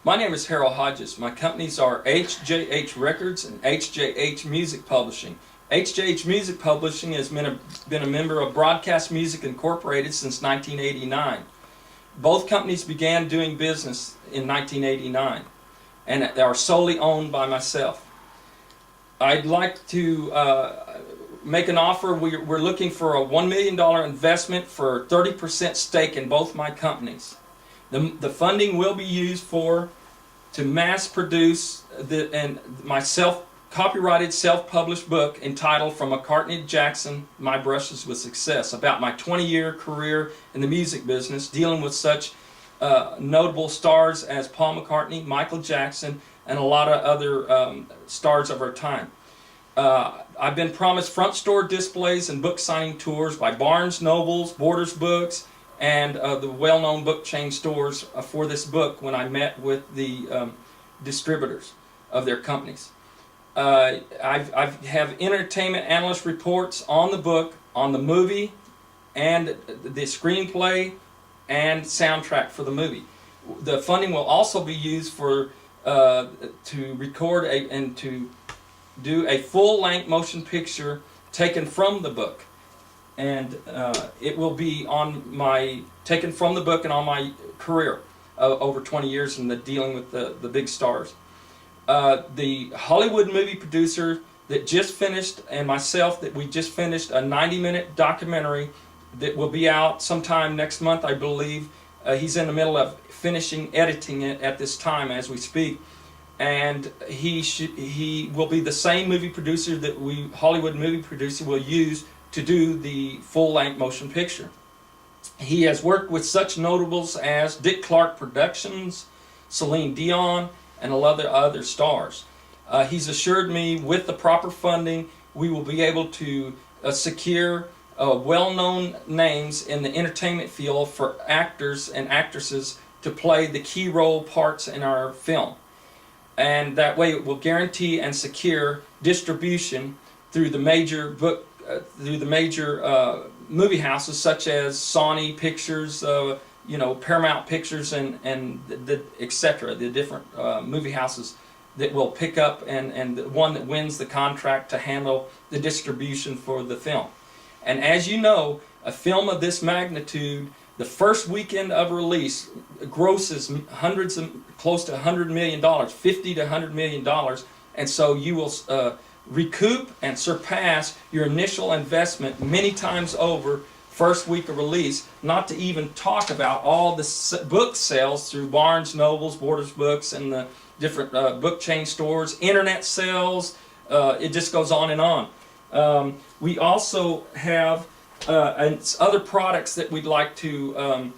My name is Harold Hodges. My companies are HJH Records and HJH Music Publishing. HJH Music Publishing has been a member of Broadcast Music Incorporated since 1989. Both companies began doing business in 1989 and are solely owned by myself. I'd like to make an offer. We're looking for a $1 million investment for 30% stake in both my companies. The funding will be used to mass produce my copyrighted self-published book entitled From McCartney to Jackson, My Brushes with Success, about my 20-year career in the music business, dealing with such notable stars as Paul McCartney, Michael Jackson, and a lot of other stars of our time. I've been promised front store displays and book signing tours by Barnes Nobles, Borders Books, and the well-known book chain stores for this book when I met with the distributors of their companies. I have entertainment analyst reports on the book, on the movie, and the screenplay and soundtrack for the movie. The funding will also be used to record and to do a full-length motion picture taken from the book. And it will be taken from the book and on my career over 20 years in dealing with the big stars. The Hollywood movie producer that just finished, and myself, that we just finished a 90-minute documentary that will be out sometime next month, I believe. He's in the middle of finishing editing it at this time as we speak. And he will be the same movie producer that Hollywood movie producer will use to do the full-length motion picture. He has worked with such notables as Dick Clark Productions, Celine Dion, and a lot of other stars. He's assured me with the proper funding we will be able to secure well-known names in the entertainment field for actors and actresses to play the key role parts in our film. And that way it will guarantee and secure distribution through the major movie houses such as Sony Pictures, Paramount Pictures, and etc. The different movie houses that will pick up and the one that wins the contract to handle the distribution for the film. And as you know, a film of this magnitude, the first weekend of release grosses close to $100 million, $50 to $100 million, and so you will recoup and surpass your initial investment many times over first week of release, not to even talk about all the book sales through Barnes Nobles, Borders Books, and the different book chain stores, internet sales. It just goes on and on. We also have other products that we'd like to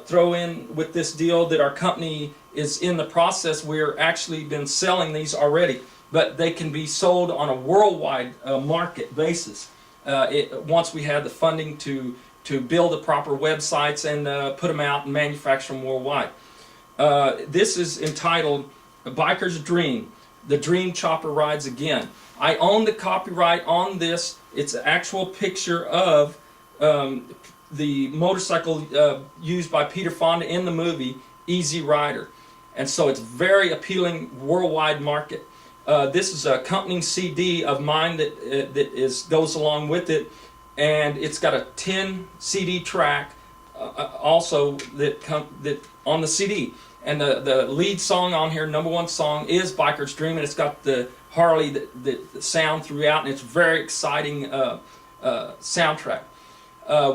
throw in with this deal that our company is in the process. We're actually been selling these already, but they can be sold on a worldwide market basis once we have the funding to build the proper websites and put them out and manufacture them worldwide. This is entitled Biker's Dream, The Dream Chopper Rides Again. I own the copyright on this. It's an actual picture of the motorcycle used by Peter Fonda in the movie Easy Rider. And so it's very appealing worldwide market. This is a accompanying CD of mine that goes along with it, and it's got a 10 CD track also that on the CD. And the lead song on here, #1 song, is Biker's Dream, and it's got the Harley the sound throughout, and it's very exciting soundtrack.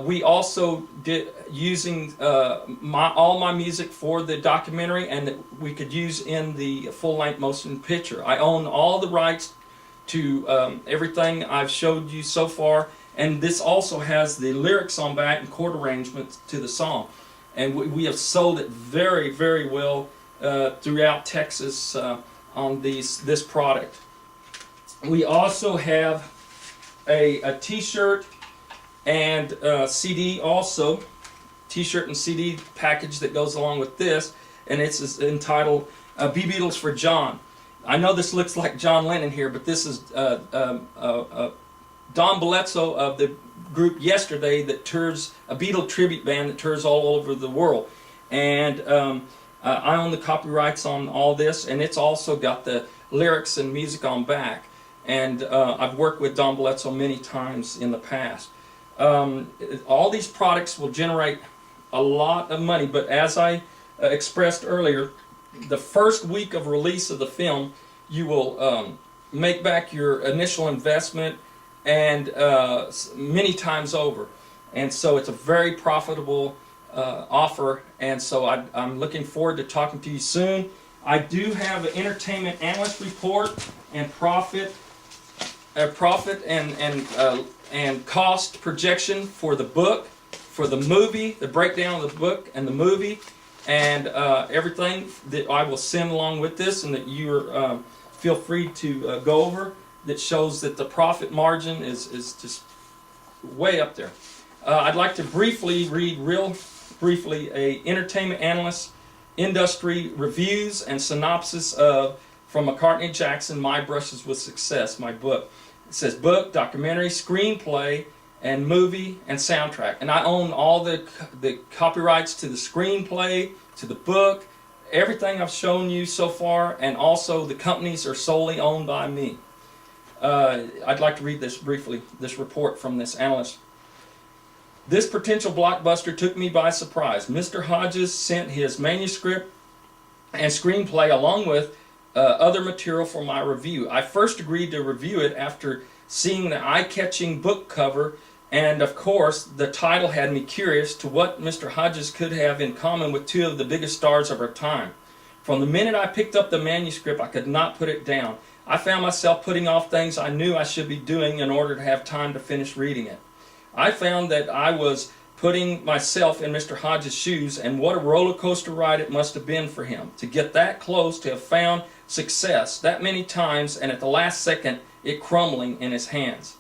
We also did using all my music for the documentary, and that we could use in the full-length motion picture. I own all the rights to everything I've showed you so far, and this also has the lyrics on back and chord arrangements to the song. And we have sold it very, very well throughout Texas on this product. We also have a T-shirt and CD also, T-shirt and CD package that goes along with this, and it's entitled Be Beatles for John. I know this looks like John Lennon here, but this is Don Bledsoe of the group Yesterday that tours, a Beatle tribute band that tours all over the world. And I own the copyrights on all this, and it's also got the lyrics and music on back. And I've worked with Don Bledsoe many times in the past. All these products will generate a lot of money, but as I expressed earlier, the first week of release of the film, you will make back your initial investment and many times over. And so it's a very profitable offer, and so I'm looking forward to talking to you soon. I do have an entertainment analyst report and profit and cost projection for the book, for the movie, the breakdown of the book and the movie, and everything that I will send along with this, and that you feel free to go over, that shows that the profit margin is just way up there. I'd like to briefly read, real briefly, a entertainment analyst industry reviews and synopsis of, from McCartney Jackson, My Brushes with Success, my book. It says book, documentary, screenplay, and movie and soundtrack. And I own all the copyrights to the screenplay, to the book, everything I've shown you so far, and also the companies are solely owned by me. I'd like to read this briefly, this report from this analyst. This potential blockbuster took me by surprise. Mr. Hodges sent his manuscript and screenplay along with other material for my review. I first agreed to review it after seeing the eye-catching book cover, and of course the title had me curious to what Mr. Hodges could have in common with two of the biggest stars of our time. From the minute I picked up the manuscript, I could not put it down. I found myself putting off things I knew I should be doing in order to have time to finish reading it. I found that I was putting myself in Mr. Hodges' shoes, and what a roller coaster ride it must have been for him to get that close, to have found success that many times, and at the last second it crumbling in his hands.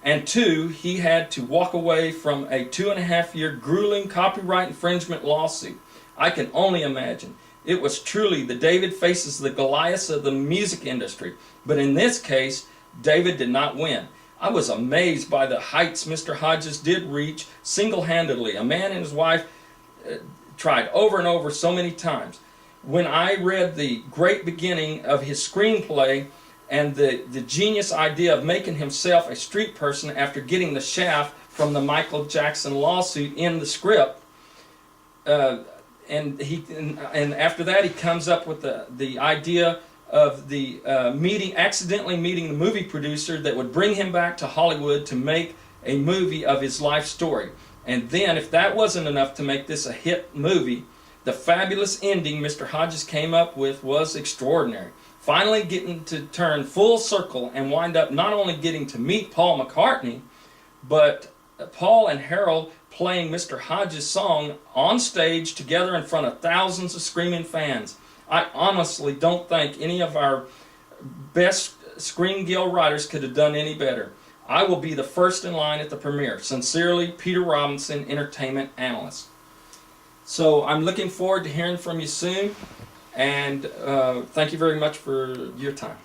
And two, he had to walk away from a 2.5-year grueling copyright infringement lawsuit. I can only imagine. It was truly the David faces the Goliath of the music industry, but in this case, David did not win. I was amazed by the heights Mr. Hodges did reach single-handedly. A man and his wife tried over and over so many times. When I read the great beginning of his screenplay and the genius idea of making himself a street person after getting the shaft from the Michael Jackson lawsuit in the script, and after that he comes up with the idea of the accidentally meeting the movie producer that would bring him back to Hollywood to make a movie of his life story. And then, if that wasn't enough to make this a hit movie, the fabulous ending Mr. Hodges came up with was extraordinary. Finally getting to turn full circle and wind up not only getting to meet Paul McCartney, but Paul and Harold playing Mr. Hodges' song on stage together in front of thousands of screaming fans. I honestly don't think any of our best Screen Guild writers could have done any better. I will be the first in line at the premiere. Sincerely, Peter Robinson, Entertainment Analyst. So I'm looking forward to hearing from you soon, and thank you very much for your time.